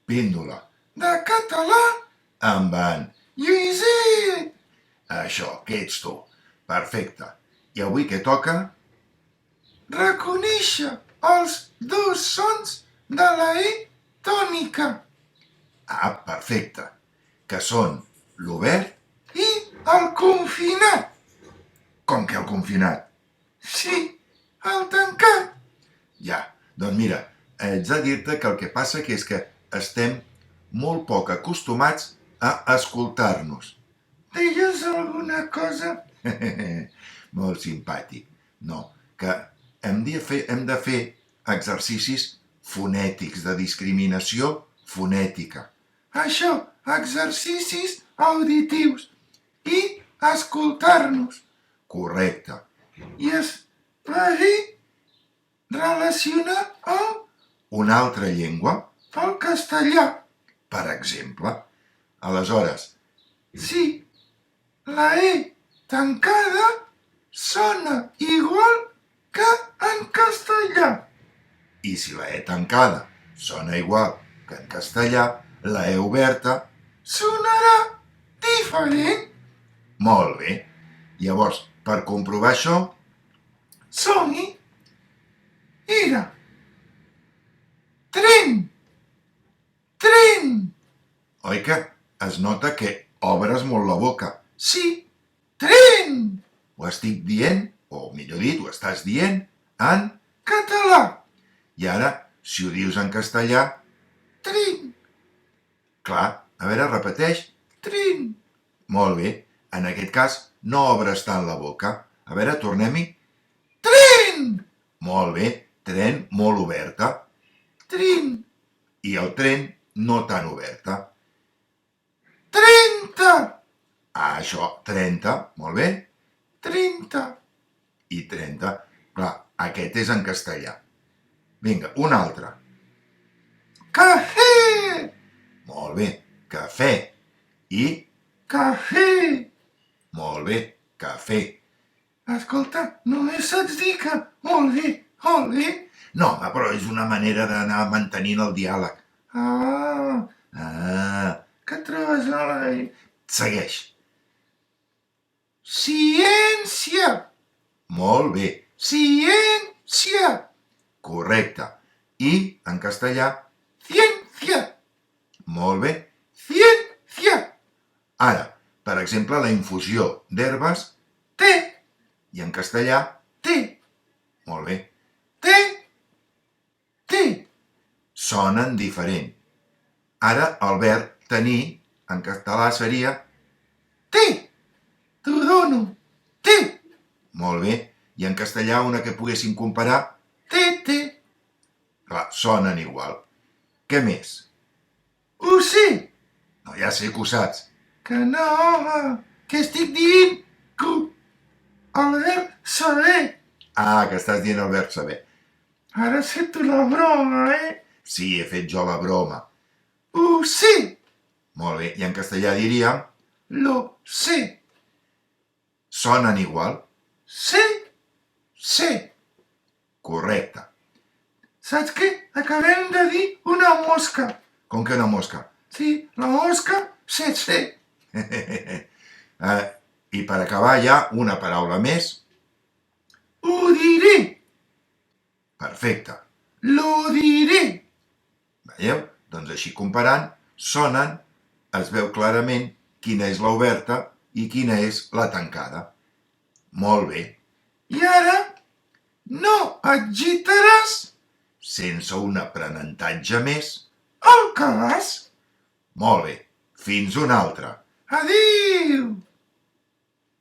Píndola. De català, Amb en Lluïset. això, que ets tu. Perfecte. I avui què toca? Reconèixer els dos sons de la E tònica Ah, perfecte. Que són l'obert i el confinat. com que el confinat. Sí, el tancat. Ja, doncs mira, haig de dir-te que el que passa que és que estem molt poc acostumats a escoltar-nos. Deies alguna cosa? Molt simpàtic. No, que hem de fer exercicis fonètics, de discriminació fonètica. Això, exercicis auditius i escoltar-nos. Correcte. I esperar relacionar amb Una altra llengua, el castellà. per exemple. Aleshores, Sí, la E tancada sona igual que en castellà. i si la E tancada sona igual que en castellà, la E oberta, Sonarà diferent. molt bé. Llavors, per comprovar això, Som-hi. Era. Tren. Tren. oi que es nota que obres molt la boca? Sí, tren. Ho estic dient, o millor dit, ho estàs dient en... Català. I ara, si ho dius en castellà, Tren. clar, a veure, repeteix. Tren. Molt bé. En aquest cas, no obres tant la boca. A veure, tornem-hi. Tren. Molt bé. Tren molt oberta. Tren. I el tren no tan oberta. 30. Ah, això, 30. Molt bé. 30. I 30. Clar, aquest és en castellà. Vinga, un altre. Cafè. Molt bé. Cafè. I, Cafè. molt bé, cafè. Escolta, només saps dir que molt bé, molt bé. No, però és una manera d'anar mantenint el diàleg. Ah, Ah, que trobes a la E? segueix. Ciència. Molt bé, Ciència. correcte. I, en castellà, Ciencia. molt bé. Ciencia. Ara, per exemple, la infusió d'herbes, Té. i en castellà, Té. molt bé, Té. Té. sonen diferent. Ara, el verb tenir, en català seria, Té. T'ho dono. Té. molt bé, i en castellà una que poguéssim comparar, Té, té. clar, sonen igual. Què més? Ho sé. No, ja sé que ho saps. Que no, home. Què estic dient? Que el verb saber. Ah, que estàs dient el verb saber. Ara sento la broma, Sí, he fet jo la broma. Ho sé. Molt bé, i en castellà diríem, Lo sé. sonen igual. Sé. Sé. Correcte. Saps què? Acabem de dir una mosca. Com que una mosca? Sí, la mosca, sé. I per acabar ja, una paraula més. Ho diré. Perfecte. Lo diré. Veieu? Doncs així comparant, sonen, es veu clarament quina és l'oberta i quina és la tancada. Molt bé. I ara, no agitaràs Sense un aprenentatge més. el cabàs. Molt bé. Fins una altra. Adéu.